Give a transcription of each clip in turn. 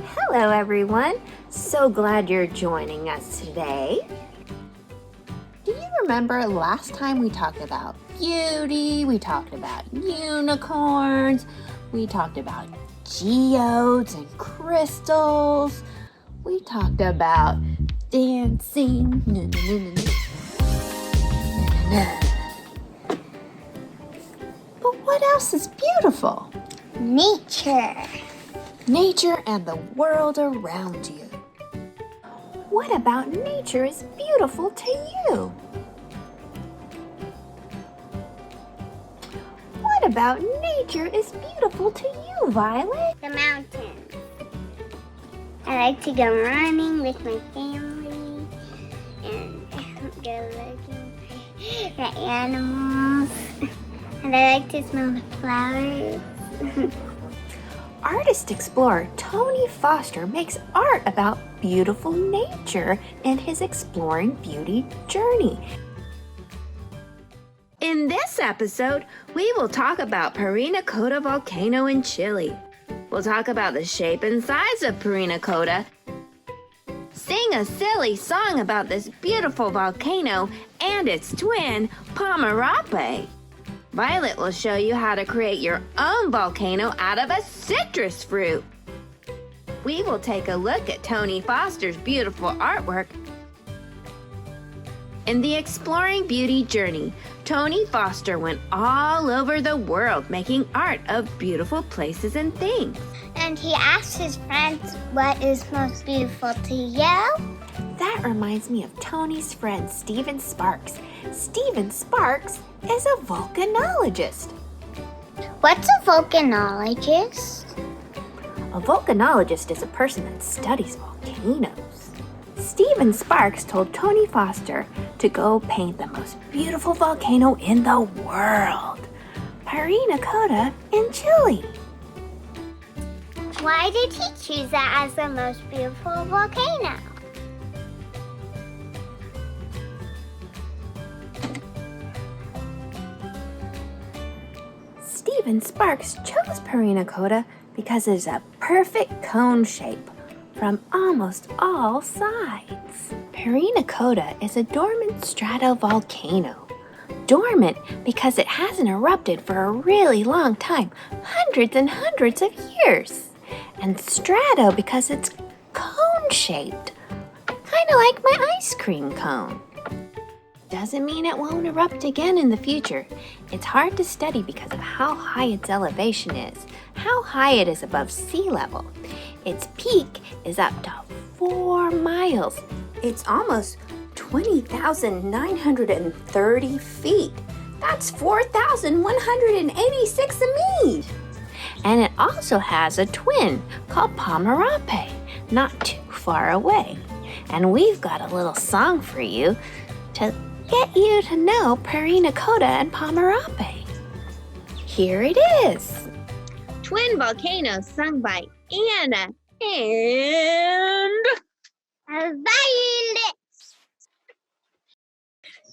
Hello, everyone. So glad you're joining us today. Do you remember last time we talked about beauty? We talked about unicorns. We talked about geodes and crystals. We talked about dancing. But what else is beautiful? Nature. Nature and the world around you. What about nature is beautiful to you? What about nature is beautiful to you, Violet? The mountains. I like to go running with my family and go looking for animals. And I like to smell the flowers. Artist explorer Tony Foster makes art about beautiful nature in his Exploring Beauty journey. In this episode, we will talk about Parinacota volcano in Chile. We'll talk about the shape and size of Parinacota, sing a silly song about this beautiful volcano and its twin, Parinacota. Violet will show you how to create your own volcano out of a citrus fruit. We will take a look at Tony Foster's beautiful artwork. In the Exploring Beauty journey, Tony Foster went all over the world making art of beautiful places and things. And he asked his friends, what is most beautiful to you? That reminds me of Tony's friend, Stephen Sparks. Stephen Sparks is a volcanologist. What's a volcanologist? A volcanologist is a person that studies volcanoes. Stephen Sparks told Tony Foster to go paint the most beautiful volcano in the world, Parinacota in Chile. Why did he choose that as the most beautiful volcano? Stephen Sparks chose Parinacota because it is a perfect cone shape from almost all sides. Parinacota is a dormant stratovolcano. Dormant because it hasn't erupted for a really long time, hundreds and hundreds of years. And strato because it's cone-shaped, kind of like my ice cream cone. Doesn't mean it won't erupt again in the future. It's hard to study because of how high its elevation is, how high it is above sea level. Its peak is up to 4 miles. It's almost 20,930 feet. That's 4,186 meters. And it also has a twin called Parinacota, not too far away. And we've got a little song for you to get you to know Parinacota and Parinacota. Here it is. Twin Volcanoes, sung by Anna and Violet.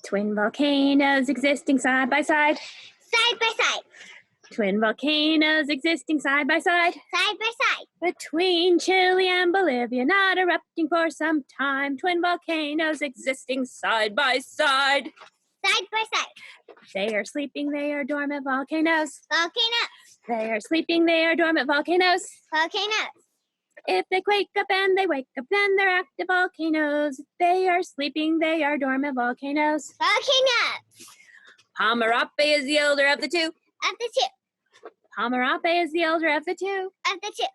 Twin volcanoes existing side by side. Side by side. Twin volcanoes existing side by side. Side by side. Between Chile and Bolivia, not erupting for some time. Twin volcanoes existing side by side. Side by side. They are sleeping, they are dormant volcanoes. Volcanoes. They are sleeping, they are dormant volcanoes. Volcanoes. If they quake up and they wake up, then they're active volcanoes. If they are sleeping, they are dormant volcanoes. Volcanoes. Parinacota is the older of the two. Of the two. Parinacota is the older of the two. Of the two.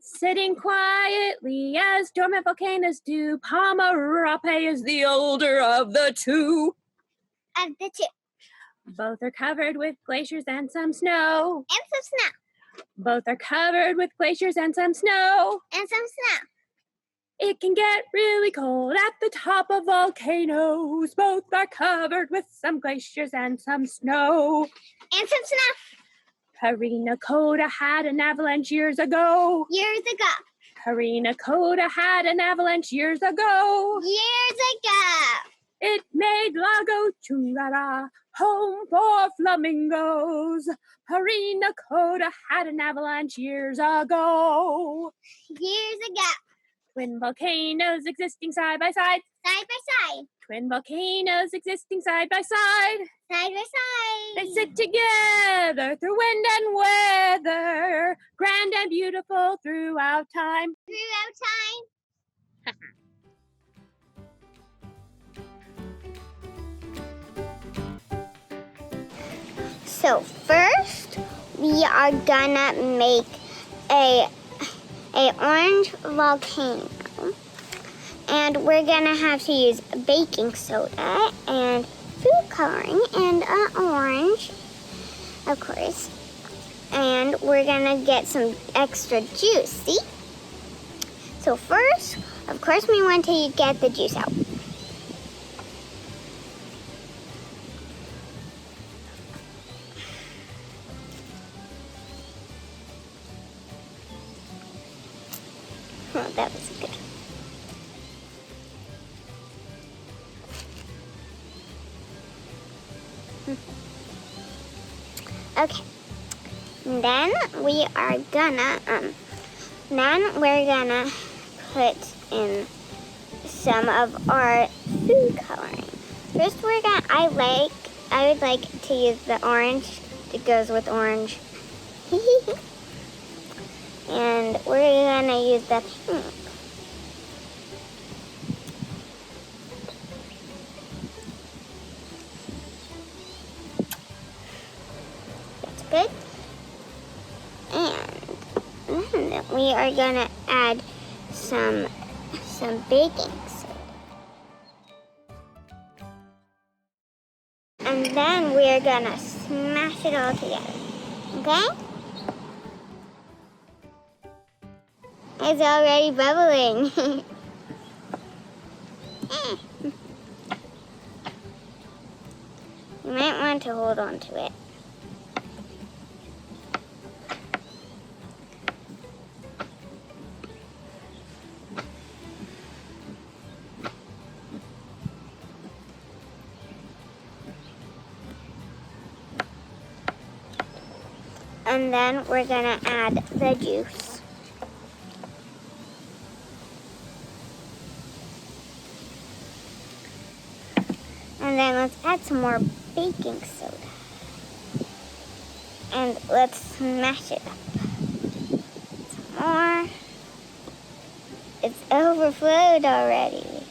Sitting quietly as dormant volcanoes do. Parinacota is the older of the two. Of the two. Both are covered with glaciers and some snow. And some snow. Both are covered with glaciers and some snow. And some snow. It can get really cold at the top of volcanoes. Both are covered with some glaciers and some snow. And some snow. Parinacota had an avalanche years ago. Years ago. Parinacota had an avalanche years ago. Years ago. It made Lago Chungara home for flamingos. Parinacota had an avalanche years ago. Years ago. Twin volcanoes existing side by side. Side by side. Twin volcanoes existing side by side. Side by side. They sit together through wind and weather, grand and beautiful throughout time. Throughout time. So first, we are gonna make a orange volcano, and we're gonna have to use baking soda and food coloring and an orange, of course. And we're gonna get some extra juice. See? So first, of course, we want to get the juice out. Oh, that was good. Okay. And then we are gonna put in some of our food coloring. First I would like to use the orange. It goes with orange. And we're gonna use the pink. That's good. And then we are gonna add some baking soda. And then we are gonna smash it all together. Okay? It's already bubbling. You might want to hold on to it. And then we're gonna add the juice. And then let's add some more baking soda. And let's smash it up. Some more. It's overflowed already.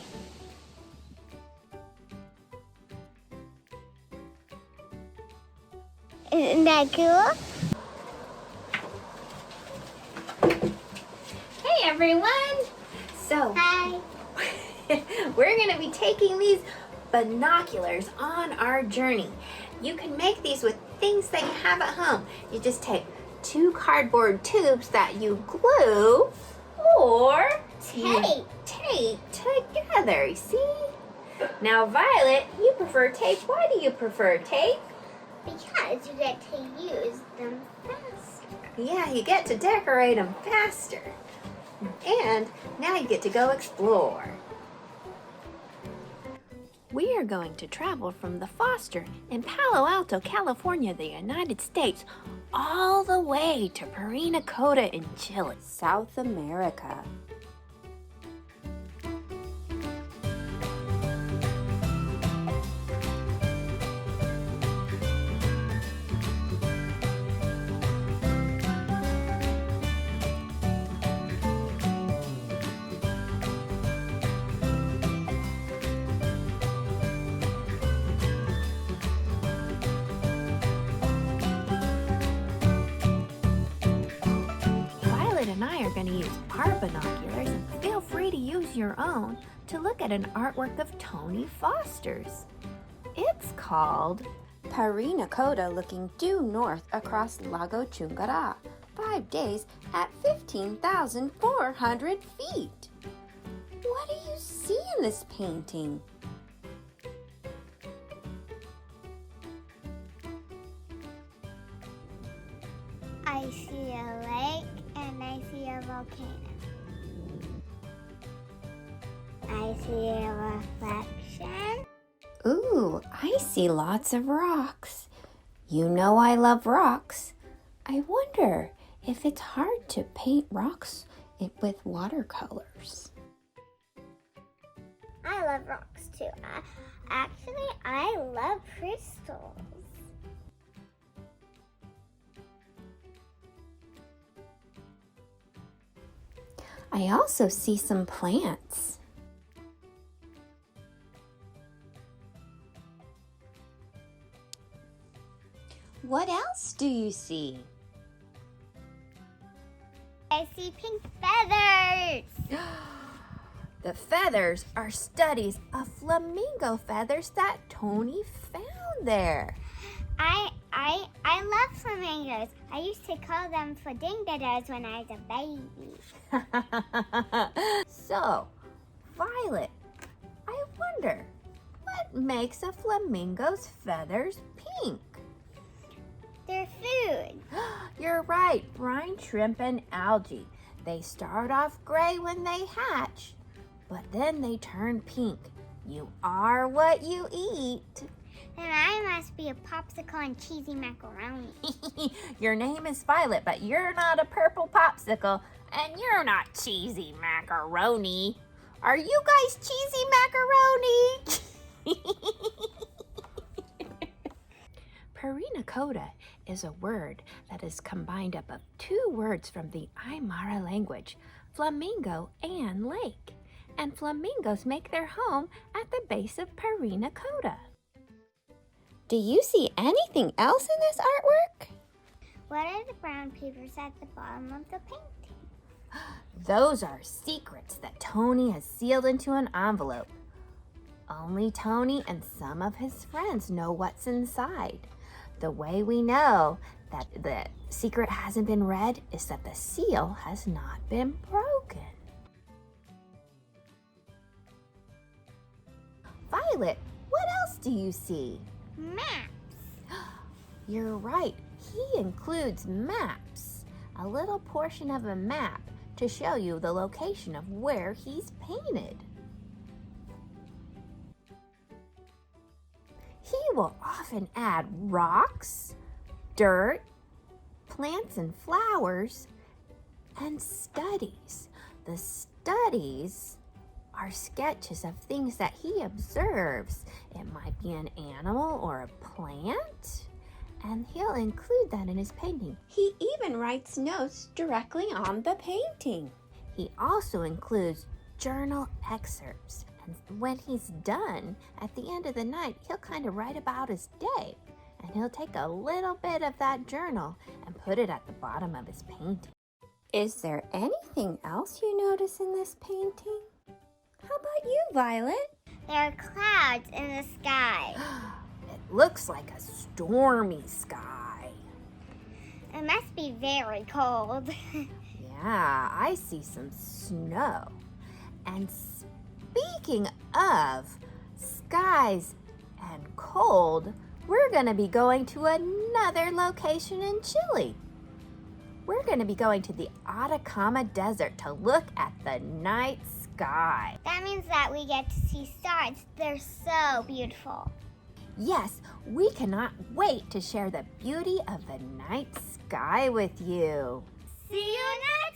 Isn't that cool? Hey everyone! So, Hi. we're going to be taking these binoculars on our journey. You can make these with things that you have at home. You just take 2 cardboard tubes that you glue or tape together. You see? Now, Violet, you prefer tape. Why do you prefer tape? Because you get to use them faster. Yeah, you get to decorate them faster. And now you get to go explore. We are going to travel from the Foster in Palo Alto, California, the United States, all the way to Parinacota in Chile, South America. And I are going to use our binoculars, and feel free to use your own to look at an artwork of Tony Foster's. It's called Parinacota Looking Due North Across Lago Chungara, 5 days at 15,400 feet. What do you see in this painting? I see a lake and I see a volcano. I see a reflection I see lots of rocks. You know I love rocks. I wonder if it's hard to paint rocks with watercolors. I love rocks too. I love crystals. I also see some plants. What else do you see? I see pink feathers. The feathers are studies of flamingo feathers that Tony found there. I love flamingos. I used to call them fladingados when I was a baby. So, Violet, I wonder, what makes a flamingo's feathers pink? They're food. You're right, brine shrimp and algae. They start off gray when they hatch, but then they turn pink. You are what you eat. Then I must be a popsicle and cheesy macaroni. Your name is Violet, but you're not a purple popsicle, and you're not cheesy macaroni. Are you guys cheesy macaroni? Parinacota is a word that is combined up of two words from the Aymara language, flamingo and lake. And flamingos make their home at the base of Parinacota. Do you see anything else in this artwork? What are the brown papers at the bottom of the painting? Those are secrets that Tony has sealed into an envelope. Only Tony and some of his friends know what's inside. The way we know that the secret hasn't been read is that the seal has not been broken. Violet, what else do you see? Maps. You're right. He includes maps, a little portion of a map to show you the location of where he's painted. He will often add rocks, dirt, plants and flowers, and studies. The studies are sketches of things that he observes. It might be an animal or a plant, and he'll include that in his painting. He even writes notes directly on the painting. He also includes journal excerpts, and when he's done, at the end of the night, he'll kind of write about his day, and he'll take a little bit of that journal and put it at the bottom of his painting. Is there anything else you notice in this painting? How about you, Violet? There are clouds in the sky. It looks like a stormy sky. It must be very cold. Yeah, I see some snow. And speaking of skies and cold, we're going to be going to another location in Chile. We're going to be going to the Atacama Desert to look at the night sky. That means that we get to see stars. They're so beautiful. Yes, we cannot wait to share the beauty of the night sky with you. See you next